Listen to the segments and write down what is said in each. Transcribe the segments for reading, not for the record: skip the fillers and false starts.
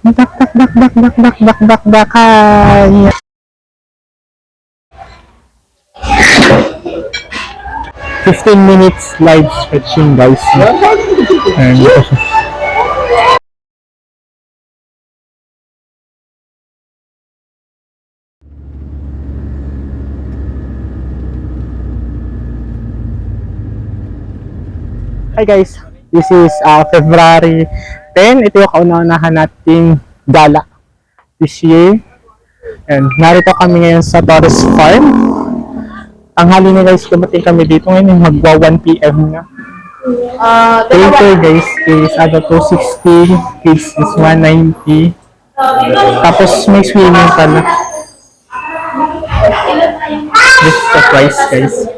Dak, dak, dak, dak, dak, dak, dak, dak, dak, ay. 15 minutes live stretching, guys. And hi guys, this is February 10. Ito yung kauna-unahan nating gala this year. And narito kami ngayon sa Torres Farm. Tanghali na guys, dumating kami dito ngayon, magwa 1 PM na. Later guys is 260, kids is 190. Tapos may swimming pala. This is the price guys.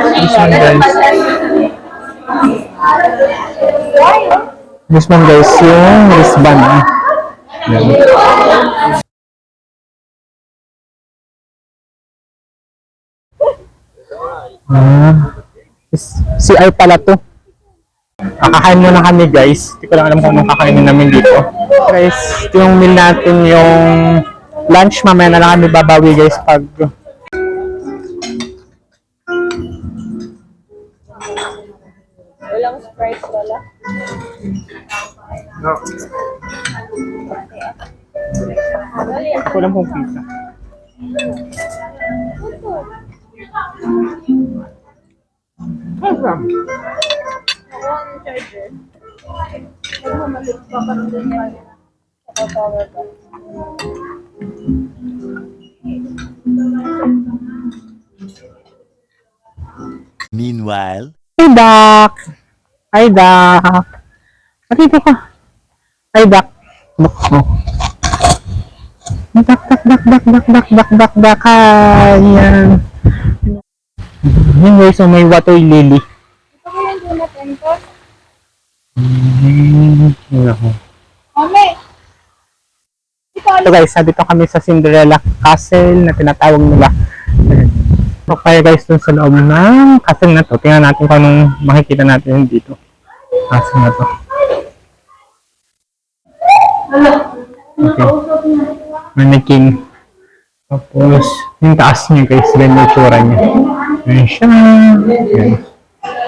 This one guys. This one guys, yung wristband. Yan. CR pala to. Kakain muna kami guys. Hindi ko lang alam kung anong kakainin namin dito. Guys, yung meal natin yung lunch. Mamaya na lang kami babawi guys pag walang Sprite, wala? no. Ako lang kung pizza. One charger. Nagmamalit pa pa rin din yan. Power pa. Meanwhile, Hey Doc! Hi Doc! Matito ka! Hi Doc! Doc mo. Dak, dak, dak, dak, dak, dak, dak, dak, dak, ayan. Yun guys, so may water lily. Ito ko yung donut enton. Yun ako. Mami! So guys, dito kami sa Cinderella Castle na tinatawag nila. So kaya guys, dun sa loob ng castle na to, tingnan natin kung anong makikita natin dito. Castle na to. Okay. Mannequin. Tapos, yung taas niya guys, then yung tsura niya. Ayan siya. Ayan.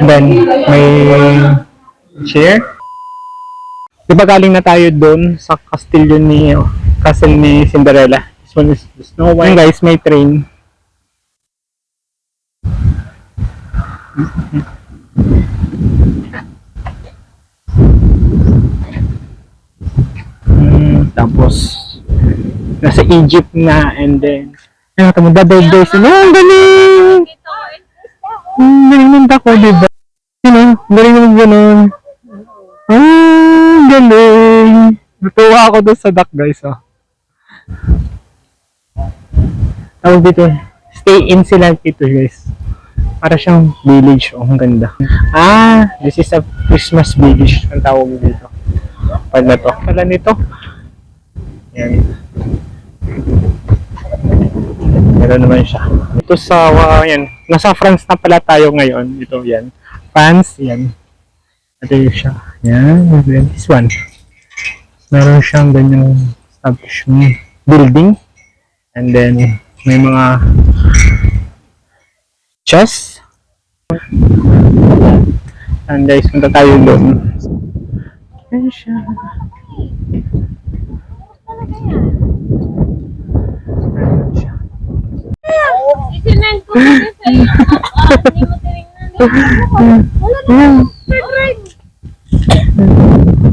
And then, may chair. Diba galing na tayo doon sa castle ni Cinderella. This one is Snow White. Ayan guys, may train. Tapos nasa Egypt na, and then ayun, tumagdadayag guys. Ang galing! Ang galing ng dako, diba? Ang galing naman ganun. Ang galing! Natuwa ako doon sa duck guys. Tawag dito, stay in sila dito guys. Para siyang village. Ang ganda. This is a Christmas village ang tawag dito. Pag na to. Pala nito. Yan. Meron naman siya. Ito sa, yan. Nasa France na pala tayo ngayon. Ito, yan. France, yan. Ito yung siya. Yan. And then this one. Meron siyang ganyang establishment building. And then, may mga chess. And guys, punta tayo doon. Yan siya. Isinan ko kasi sa'yo. Hindi mo tinignan. Wala na.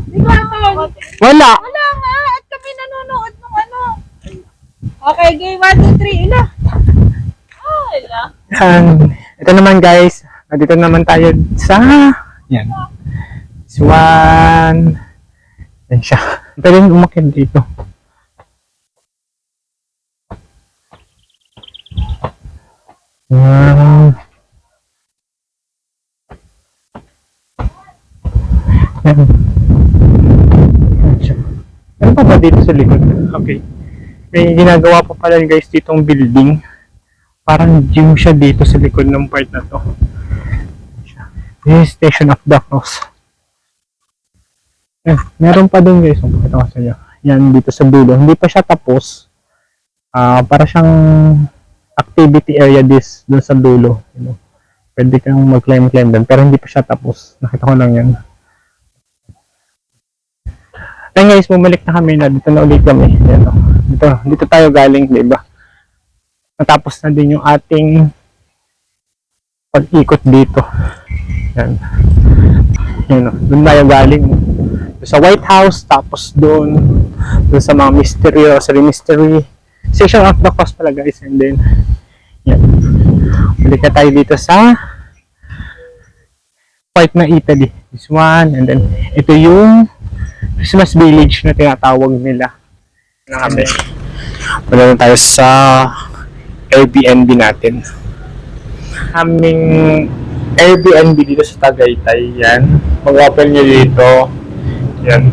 Di ba tawag? Wala! Wala nga. At kami nanonood ng ano. Okay, game 1, 2, 3. Ila. Wala. Ito naman guys, dito naman tayo sa yan. This one. Yan siya. Pwede rin umakit dito. Yan. Yan. Yan siya. Ano pa ba dito sa likod? Okay. May ginagawa pa pala guys ditong building. Parang gym siya dito sa likod ng part na to. This is Station of the Cross. Meron pa doon guys. Pakita ko sa inyo. Yan, dito sa dulo. Hindi pa siya tapos. Para siyang activity area doon sa dulo. You know? Pwede kang mag-climb doon. Pero hindi pa siya tapos. Nakita ko lang yan. Ayun guys, bumalik na kami na. Dito na ulit kami. Yan, dito tayo galing, diba? Natapos na din yung ating pag-ikot dito. Yan. Yan, doon tayo galing. Sa White House, tapos doon sa mga mystery Station of the Cross pala guys. And then yan, balik na tayo dito sa part na Italy, this one. And then ito yung Christmas village na tinatawag nila. Wala na tayo sa Airbnb natin. Aming Airbnb dito sa Tagaytay. Yan, mag-open nyo dito. Yan.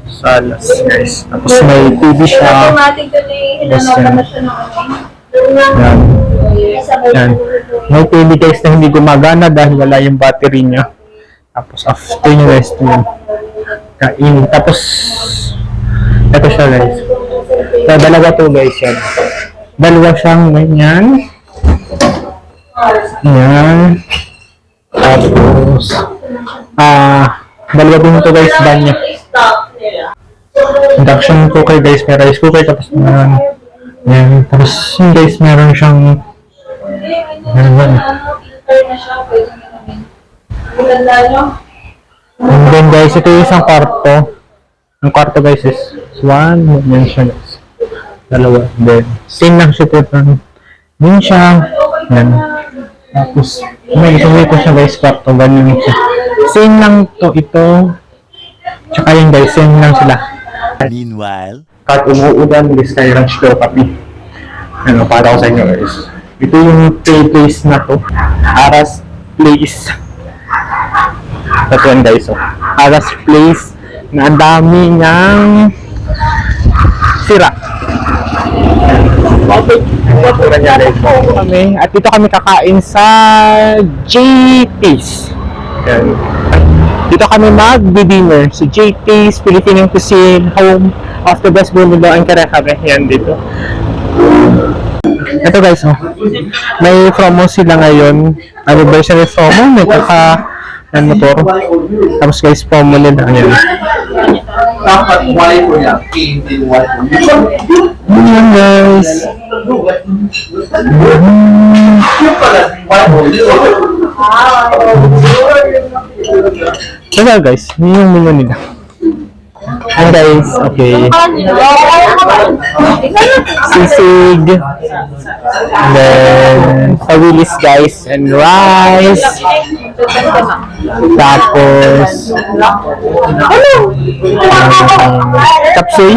Salas guys. Tapos may TV siya. Automatic to na siya ng Yan. Yan. May TV guys na hindi gumagana dahil wala yung battery niya. Tapos after nyo guys yun. Kain. Tapos ito siya guys. So, dalawa to guys yan. Dalawa siyang ganyan. Yan. Tapos dalawa din ito guys banyo. Induction cooker guys, may rice cooker tapos yan. Tapos yun guys, meron siyang and then guys, ito yung isang kwarto. Ang kwarto guys is one, yan siya guys. Dalawa, then same lang siya dito. Yun siya. Yan. Tapos may isang ito siya guys, kwarto, ganyan siya. Same lang to ito. Tsaka yun guys, same lang sila. Meanwhile, Kahit umuulan, this Sky Ranch daw kami. Ano, para ko sa inyo guys. Ito yung place na to. Aras Place. Ito yan guys. Oh. Aras Place na ang dami niyang sira. Ito nangyari kami. At dito kami kakain sa JT's. Yan. Dito kami mag-dinner sa JT's Filipino Cuisine, home of the best Bundalo and Kare-Kare. Yan dito. Ito guys, oh. May promo sila ngayon. Anniversary promo. May motor. Tapos guys, promo nila. Yan. Yan guys. Ito guys, yun yung menu nila. Hi guys, okay. Sisig. And then, pawilis guys, and rice. Tapos, kapsoy.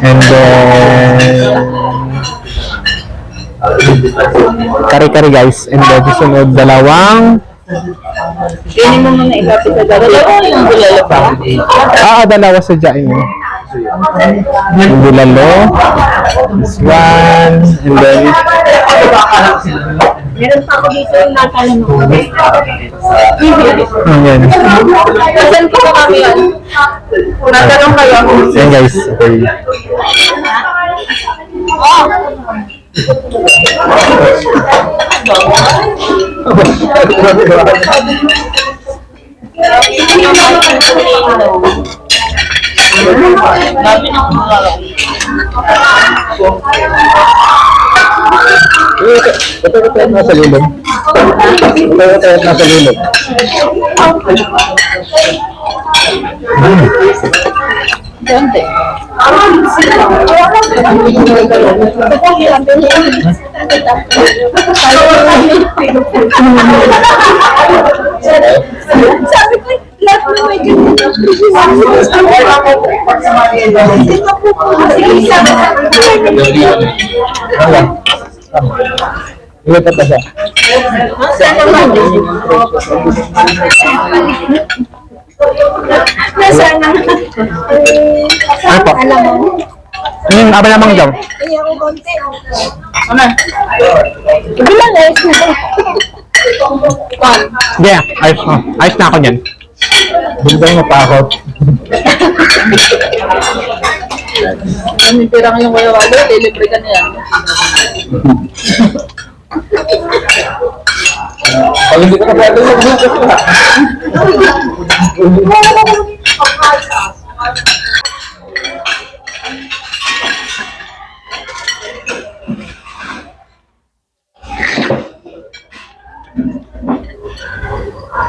And then, kare-kare guys. And then, susunod dalawang Pili mo muna ikapit sa dalawa yung bulalo pa. dalawa sa dyain mo. Yung bulalo. This one. And then, Meron pa ako dito yung nakalan mo. ayan. Saan ko kami yan? Natanong kayo. Ayan guys. Okay. Ito nasa lulog. Ito nasa lulog. Dante. Sabi ko, lahat na may ganyan. Dito po po. Ito pa siya. Saan naman? Nasaan na? Ano po? Alam mo? Aba namang daw. Kaya ako konti. Ano? Hindi lang guys. Yeah, ayos na ako niyan. Bigay mo pa ako. May pera ngayong wala wala, libre ka na yan. Pag hindi ka na pwede, mag-bukas ka na.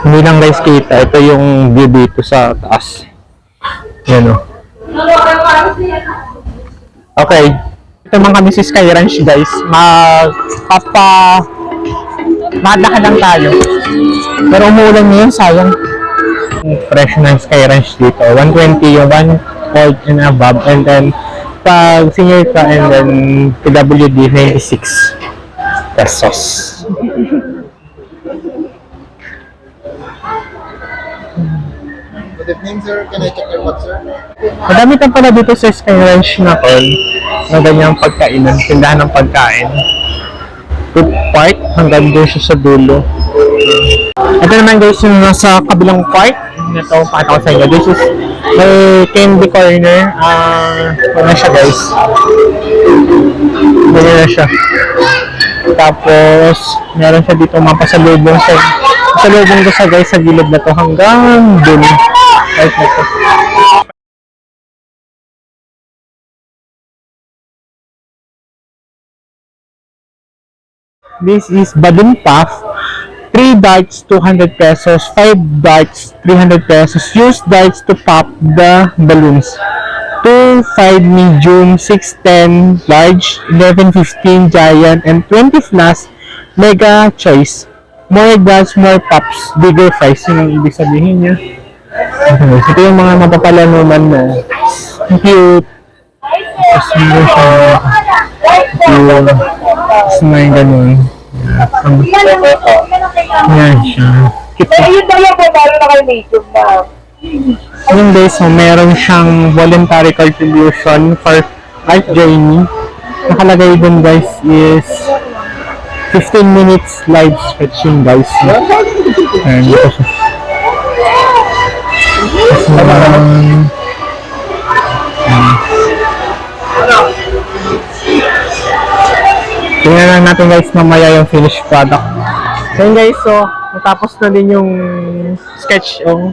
Hindi lang guys kita. Ito yung view dito sa taas. Yan o. Okay. Ito mga kami si Sky Ranch guys. Maglakad lang tayo. Pero umuulan ngayon, sayang. Fresh ng Sky Ranch dito. 120 yung 1 volt and above. And then, pag senior ka and then PWD 96 pesos. Good evening, sir. Can I check your what, sir? Madami ka pala dito sa Sky Ranch na kon na ganyang pagkainan, tindahan ng pagkain. Food part, hanggang doon siya sa dulo. Ito naman guys yung nasa kabilang part. Ito, pakita ko sa inyo. This is may candy corner. Ano na siya guys. Ganyan na siya. Tapos, meron siya dito mga pasalubong sa pasalubong ko sa guys sa gilid na to hanggang dun. Right na to. This is Badun Puff. 3 darts, 200 pesos. 5 darts, 300 pesos. Use darts to pop the balloons. 2, 5 medium, 6, 10 large, 11, 15 giant, and 20 plus mega choice. More darts, more pops, bigger fries. Yun ang ibig sabihin niya. Ito yung mga mapapalanuman na cute. Tapos meron siya cute. Tapos may ganun. Yan siya. Cute. Yung dalawa po, meron na kayo native na. Yung guys, so meron siyang voluntary contribution for Art Journey. Nakalagay dun guys is 15 minutes live stretching guys. And ito siya. Tingnan lang natin guys mamaya yung finished product. So yun guys, so natapos na din yung sketch. Oh,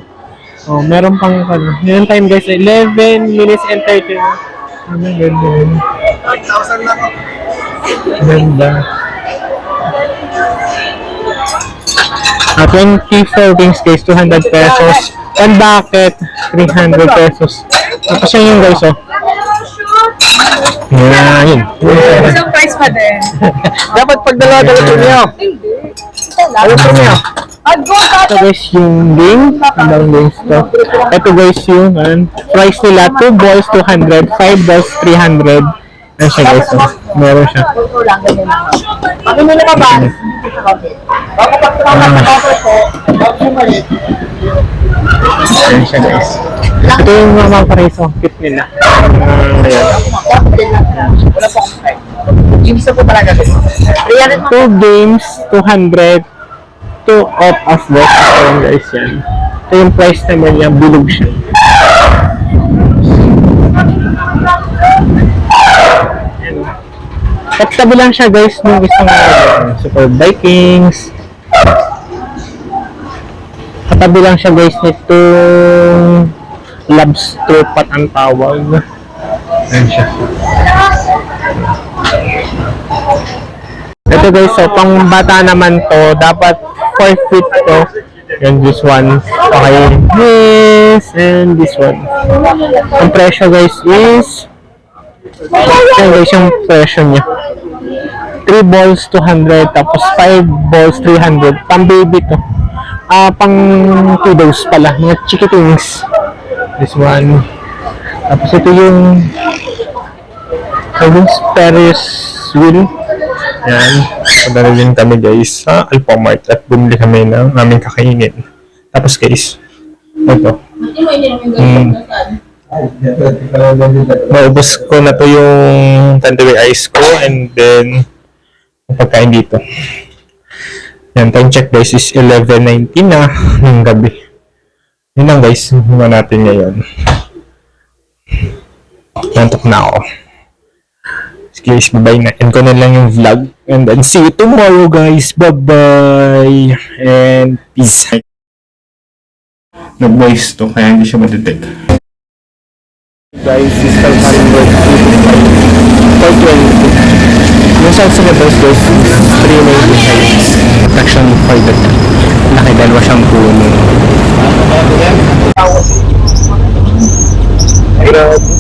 meron pang ano. Yun time guys, 11 minutes and 30. Ano ganda. 5,000 lang ako. Ganda. 24 wings guys, 200 pesos. One bucket, 300 pesos. Tapos yun yung guys, oh. Yeah, yun. Isang price pa din. Dapat pag dalawa-dalawa niyo. Ano po niyo? Ito guys yung link. Ibang links to. Ito guys yung price nila. 2 balls, 200. 5 balls, 300. Ano siya guys? Oh. Meron siya. Bakit nila ka ba? Bago pagkakama sa cover ko, bago sumalit, Ayan siya guys. Ito yung mga preso. Cute nila. Ayan. wala po akong time. Games na po talaga din. 2 games, 200. 2 off of work. Ayan guys yan. Ito yung price naman niya. Bulog siya. Katabi lang siya guys nung isang Super Vikings. Katabi lang siya guys nitong lobster pot ang tawag. Ayan siya. Ito guys, so pang bata naman to, dapat 4 feet to. Yan, this one. Okay, this and this one. Ang presyo guys is yan guys yung presyo niya. 3 balls 200 tapos 5 balls 300. Pang baby to. Pang kiddos pala, mga chickens. This one. Tapos ito yung Ferris wheel. Yan. Padala din kami guys sa Alphamart at bumili kami ng aming kakainin. Tapos guys, ito. Maubos ko na to yung tandoori ice ko and then yung pagkain dito. Yan, time check guys is 11:19 na ng gabi. Yun lang guys, muna natin ngayon. Nantok na ako. Guys, bye-bye na. End ko na lang yung vlog. And then, see you tomorrow, guys. Bye-bye. And peace. Nag-voice to, kaya hindi siya madetect. Guys, this time calibrate 420. Yung sound sa labas, guys, 395. Protection for the nakidalwa siyang puno. Grabe.